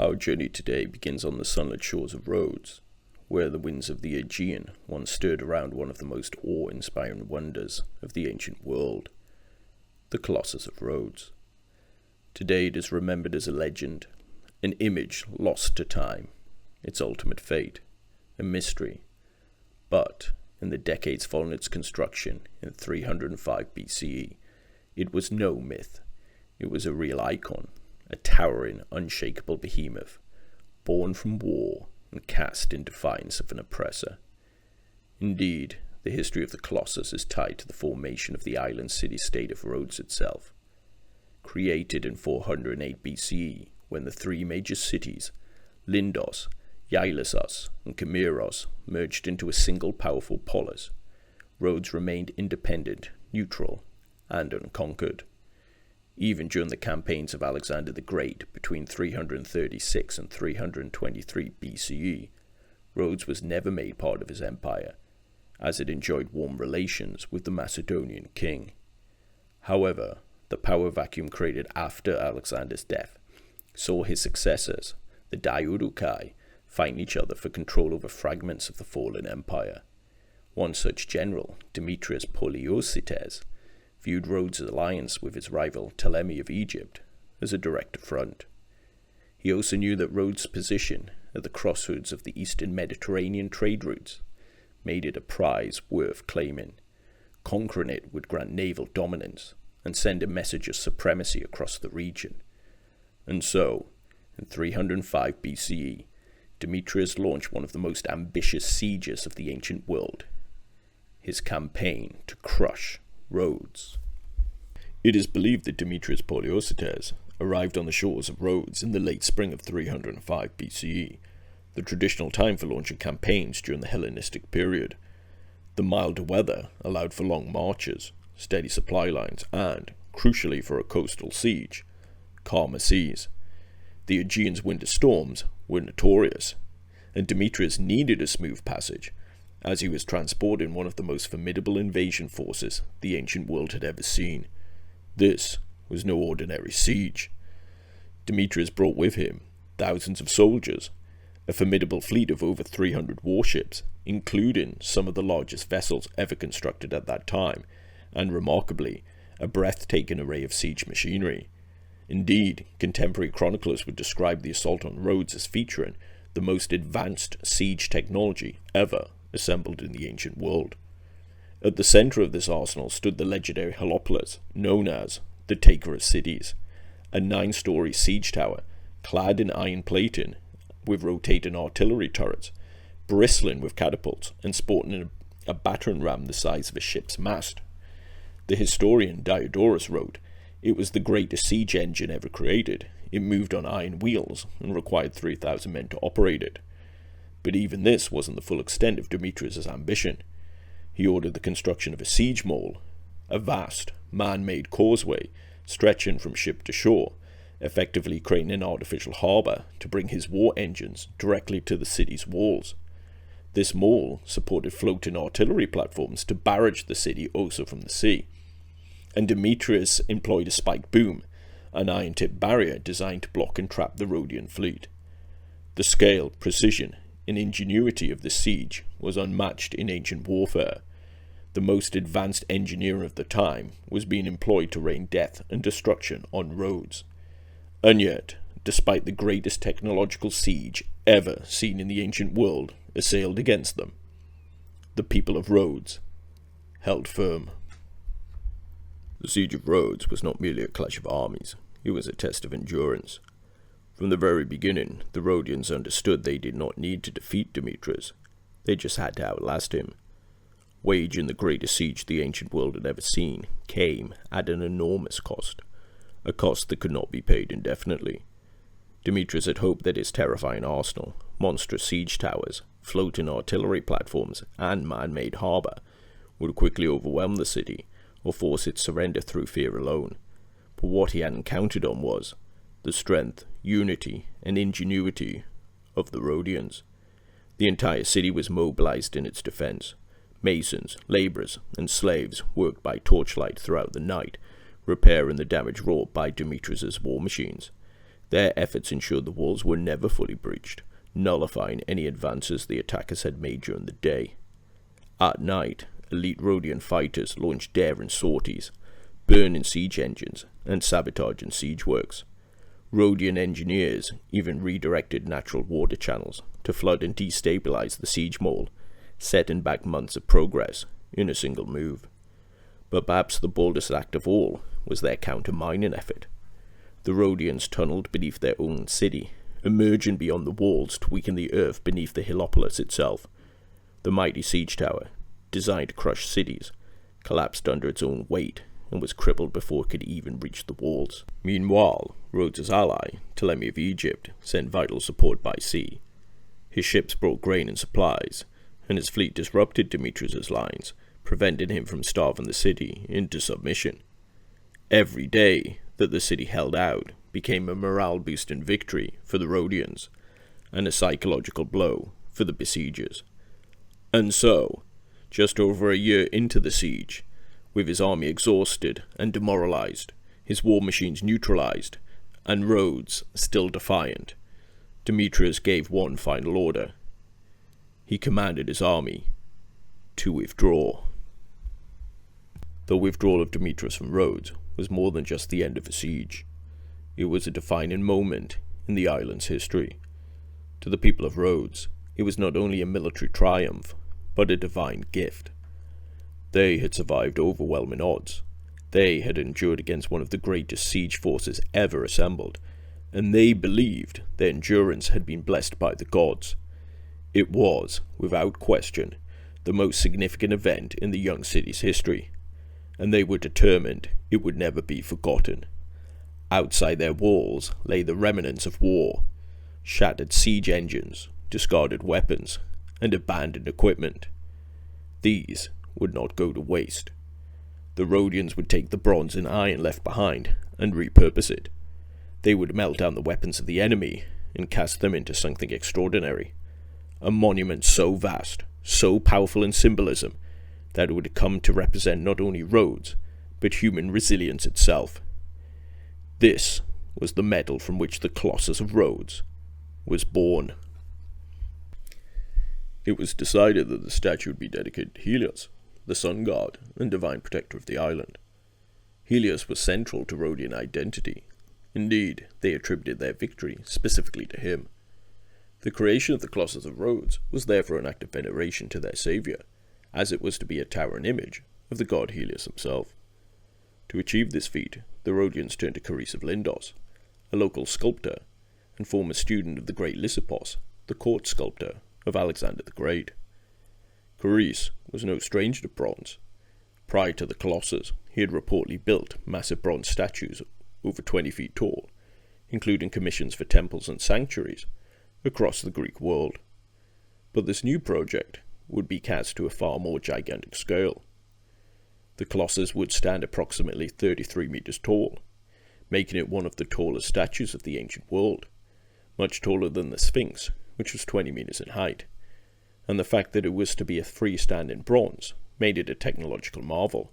Our journey today begins on the sunlit shores of Rhodes, where the winds of the Aegean once stirred around one of the most awe-inspiring wonders of the ancient world, the Colossus of Rhodes. Today it is remembered as a legend, an image lost to time, its ultimate fate, a mystery. But, in the decades following its construction in 305 BCE, it was no myth. It was a real icon, a towering, unshakable behemoth, born from war and cast in defiance of an oppressor. Indeed, the history of the Colossus is tied to the formation of the island city-state of Rhodes itself. Created in 408 BCE, when the three major cities, Lindos, Ilissos, and Chimeros, merged into a single powerful polis, Rhodes remained independent, neutral, and unconquered. Even during the campaigns of Alexander the Great between 336 and 323 BCE, Rhodes was never made part of his empire, as it enjoyed warm relations with the Macedonian king. However, the power vacuum created after Alexander's death saw his successors, the Diadochi, fighting each other for control over fragments of the fallen empire. One such general, Demetrius Poliorcetes, viewed Rhodes' alliance with his rival Ptolemy of Egypt as a direct affront. He also knew that Rhodes' position at the crossroads of the eastern Mediterranean trade routes made it a prize worth claiming. Conquering it would grant naval dominance and send a message of supremacy across the region. And so, in 305 BCE, Demetrius launched one of the most ambitious sieges of the ancient world, his campaign to crush Rhodes. It is believed that Demetrius Poliorcetes arrived on the shores of Rhodes in the late spring of 305 BCE, the traditional time for launching campaigns during the Hellenistic period. The milder weather allowed for long marches, steady supply lines, and, crucially for a coastal siege, calmer seas. The Aegean's winter storms were notorious, and Demetrius needed a smooth passage, as he was transporting one of the most formidable invasion forces the ancient world had ever seen. This was no ordinary siege. Demetrius brought with him thousands of soldiers, a formidable fleet of over 300 warships, including some of the largest vessels ever constructed at that time, and remarkably, a breathtaking array of siege machinery. Indeed, contemporary chroniclers would describe the assault on Rhodes as featuring the most advanced siege technology ever assembled in the ancient world. At the center of this arsenal stood the legendary Helios, known as the Taker of Cities, a 9-story siege tower clad in iron plating with rotating artillery turrets, bristling with catapults and sporting a battering ram the size of a ship's mast. The historian Diodorus wrote, "It was the greatest siege engine ever created. It moved on iron wheels and required 3,000 men to operate it." But even this wasn't the full extent of Demetrius' ambition. He ordered the construction of a siege mole, a vast, man-made causeway stretching from ship to shore, effectively creating an artificial harbour to bring his war engines directly to the city's walls. This mole supported floating artillery platforms to barrage the city also from the sea, and Demetrius employed a spike boom, an iron-tipped barrier designed to block and trap the Rhodian fleet. The scale, precision, and ingenuity of the siege was unmatched in ancient warfare. The most advanced engineering of the time was being employed to rain death and destruction on Rhodes. And yet, despite the greatest technological siege ever seen in the ancient world assailed against them, the people of Rhodes held firm. The siege of Rhodes was not merely a clash of armies, it was a test of endurance. From the very beginning, the Rhodians understood they did not need to defeat Demetrius, they just had to outlast him. Waging the greatest siege the ancient world had ever seen came at an enormous cost, a cost that could not be paid indefinitely. Demetrius had hoped that his terrifying arsenal, monstrous siege towers, floating artillery platforms, and man-made harbour would quickly overwhelm the city, or force its surrender through fear alone. But what he hadn't counted on was the strength, unity, and ingenuity of the Rhodians. The entire city was mobilized in its defense. Masons, laborers, and slaves worked by torchlight throughout the night, repairing the damage wrought by Demetrius's war machines. Their efforts ensured the walls were never fully breached, nullifying any advances the attackers had made during the day. At night, elite Rhodian fighters launched daring sorties, burning siege engines and sabotaging siege works. Rhodian engineers even redirected natural water channels to flood and destabilize the siege mole, setting back months of progress in a single move. But perhaps the boldest act of all was their counter-mining effort. The Rhodians tunneled beneath their own city, emerging beyond the walls to weaken the earth beneath the Heliopolis itself. The mighty siege tower, designed to crush cities, collapsed under its own weight and was crippled before it could even reach the walls. Meanwhile, Rhodes' ally, Ptolemy of Egypt, sent vital support by sea. His ships brought grain and supplies, and his fleet disrupted Demetrius' lines, preventing him from starving the city into submission. Every day that the city held out became a morale-boosting victory for the Rhodians, and a psychological blow for the besiegers. And so, just over a year into the siege, with his army exhausted and demoralized, his war machines neutralized, and Rhodes still defiant, Demetrius gave one final order. He commanded his army to withdraw. The withdrawal of Demetrius from Rhodes was more than just the end of a siege. It was a defining moment in the island's history. To the people of Rhodes, it was not only a military triumph, but a divine gift. They had survived overwhelming odds. They had endured against one of the greatest siege forces ever assembled, and they believed their endurance had been blessed by the gods. It was, without question, the most significant event in the young city's history, and they were determined it would never be forgotten. Outside their walls lay the remnants of war, shattered siege engines, discarded weapons, and abandoned equipment. These would not go to waste. The Rhodians would take the bronze and iron left behind and repurpose it. They would melt down the weapons of the enemy and cast them into something extraordinary. A monument so vast, so powerful in symbolism, that it would come to represent not only Rhodes, but human resilience itself. This was the metal from which the Colossus of Rhodes was born. It was decided that the statue would be dedicated to Helios, the sun god and divine protector of the island. Helios was central to Rhodian identity. Indeed, they attributed their victory specifically to him. The creation of the Colossus of Rhodes was therefore an act of veneration to their saviour, as it was to be a towering image of the god Helios himself. To achieve this feat, the Rhodians turned to Colossus of Lindos, a local sculptor and former student of the great Lysippos, the court sculptor of Alexander the Great. Colossus was no stranger to bronze. Prior to the Colossus, he had reportedly built massive bronze statues over 20 feet tall, including commissions for temples and sanctuaries across the Greek world. But this new project would be cast to a far more gigantic scale. The Colossus would stand approximately 33 meters tall, making it one of the tallest statues of the ancient world, much taller than the Sphinx, which was 20 meters in height. And the fact that it was to be a freestanding bronze made it a technological marvel,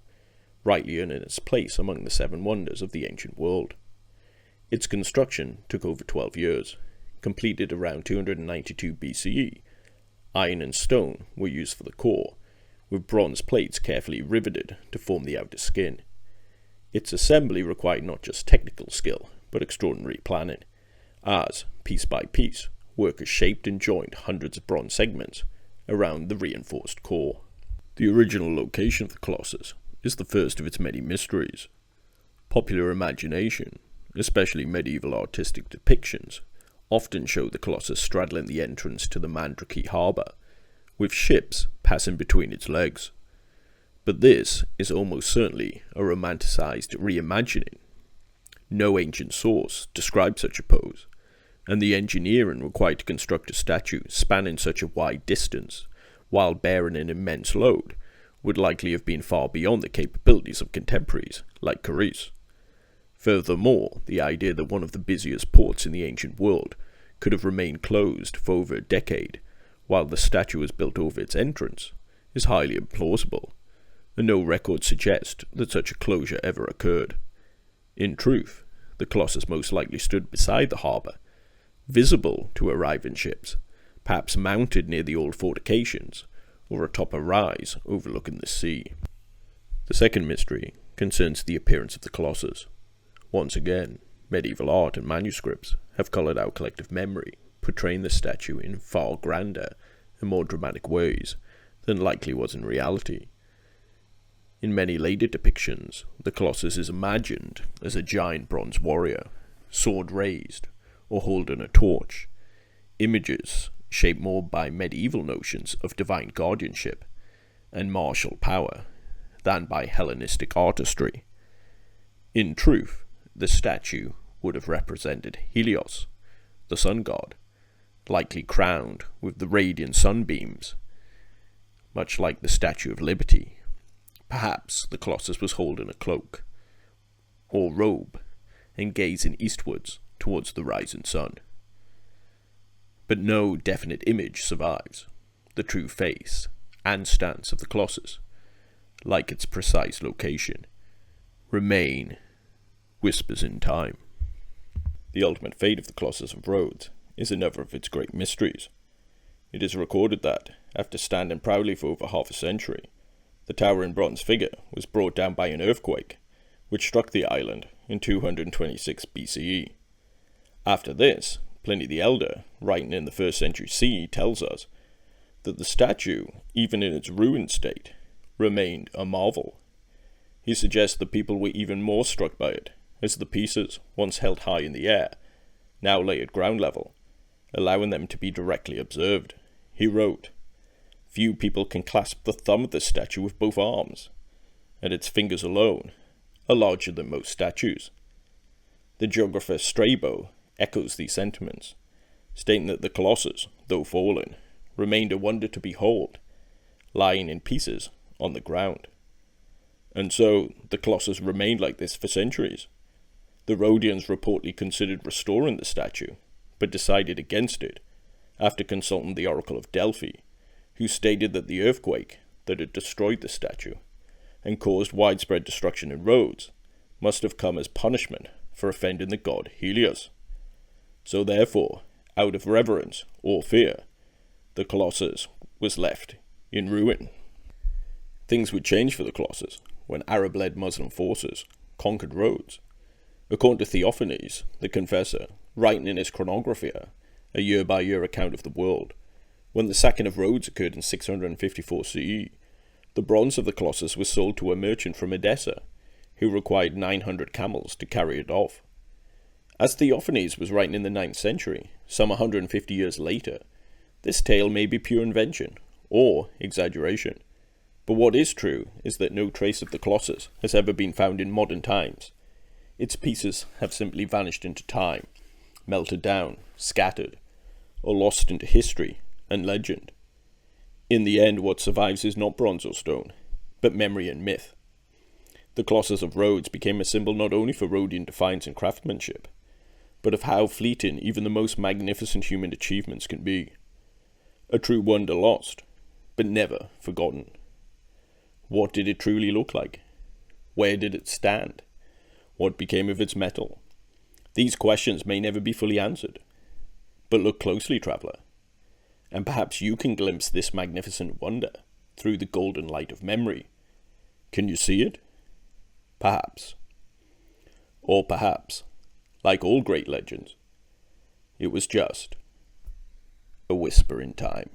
rightly earning its place among the 7 wonders of the ancient world. Its construction took over 12 years, completed around 292 BCE. Iron and stone were used for the core, with bronze plates carefully riveted to form the outer skin. Its assembly required not just technical skill, but extraordinary planning, as, piece by piece, workers shaped and joined hundreds of bronze segments around the reinforced core. The original location of the Colossus is the first of its many mysteries. Popular imagination, especially medieval artistic depictions, often show the Colossus straddling the entrance to the Mandrake harbour, with ships passing between its legs. But this is almost certainly a romanticized reimagining. No ancient source describes such a pose, and the engineering required to construct a statue spanning such a wide distance, while bearing an immense load, would likely have been far beyond the capabilities of contemporaries like Colossus. Furthermore, the idea that one of the busiest ports in the ancient world could have remained closed for over a decade, while the statue was built over its entrance, is highly implausible, and no records suggest that such a closure ever occurred. In truth, the Colossus most likely stood beside the harbour, visible to arriving ships, perhaps mounted near the old fortifications, or atop a rise overlooking the sea. The second mystery concerns the appearance of the Colossus. Once again, medieval art and manuscripts have coloured our collective memory, portraying the statue in far grander and more dramatic ways than likely was in reality. In many later depictions, the Colossus is imagined as a giant bronze warrior, sword raised, or holding a torch, images shaped more by medieval notions of divine guardianship and martial power than by Hellenistic artistry. In truth, the statue would have represented Helios, the sun god, likely crowned with the radiant sunbeams, much like the Statue of Liberty. Perhaps the Colossus was holding a cloak or robe and gazing eastwards towards the rising sun. But no definite image survives. The true face and stance of the Colossus, like its precise location, remain whispers in time. The ultimate fate of the Colossus of Rhodes is another of its great mysteries. It is recorded that, after standing proudly for over half a century, the towering bronze figure was brought down by an earthquake, which struck the island in 226 BCE. After this, Pliny the Elder, writing in the 1st century CE, tells us that the statue, even in its ruined state, remained a marvel. He suggests that people were even more struck by it, as the pieces, once held high in the air, now lay at ground level, allowing them to be directly observed. He wrote, "Few people can clasp the thumb of this statue with both arms, and its fingers alone are larger than most statues." The geographer Strabo echoes these sentiments, stating that the Colossus, though fallen, remained a wonder to behold, lying in pieces on the ground. And so, the Colossus remained like this for centuries. The Rhodians reportedly considered restoring the statue, but decided against it, after consulting the Oracle of Delphi, who stated that the earthquake that had destroyed the statue and caused widespread destruction in Rhodes must have come as punishment for offending the god Helios. So therefore, out of reverence or fear, the Colossus was left in ruin. Things would change for the Colossus when Arab-led Muslim forces conquered Rhodes. According to Theophanes, the confessor, writing in his Chronographia, a year-by-year account of the world, when the sacking of Rhodes occurred in 654 CE, the bronze of the Colossus was sold to a merchant from Edessa, who required 900 camels to carry it off. As Theophanes was writing in the 9th century, some 150 years later, this tale may be pure invention, or exaggeration. But what is true is that no trace of the Colossus has ever been found in modern times. Its pieces have simply vanished into time, melted down, scattered, or lost into history and legend. In the end, what survives is not bronze or stone, but memory and myth. The Colossus of Rhodes became a symbol not only for Rhodian defiance and craftsmanship, but of how fleeting even the most magnificent human achievements can be. A true wonder lost, but never forgotten. What did it truly look like? Where did it stand? What became of its metal? These questions may never be fully answered. But look closely, traveller, and perhaps you can glimpse this magnificent wonder through the golden light of memory. Can you see it? Perhaps. Or perhaps, like all great legends, it was just a whisper in time.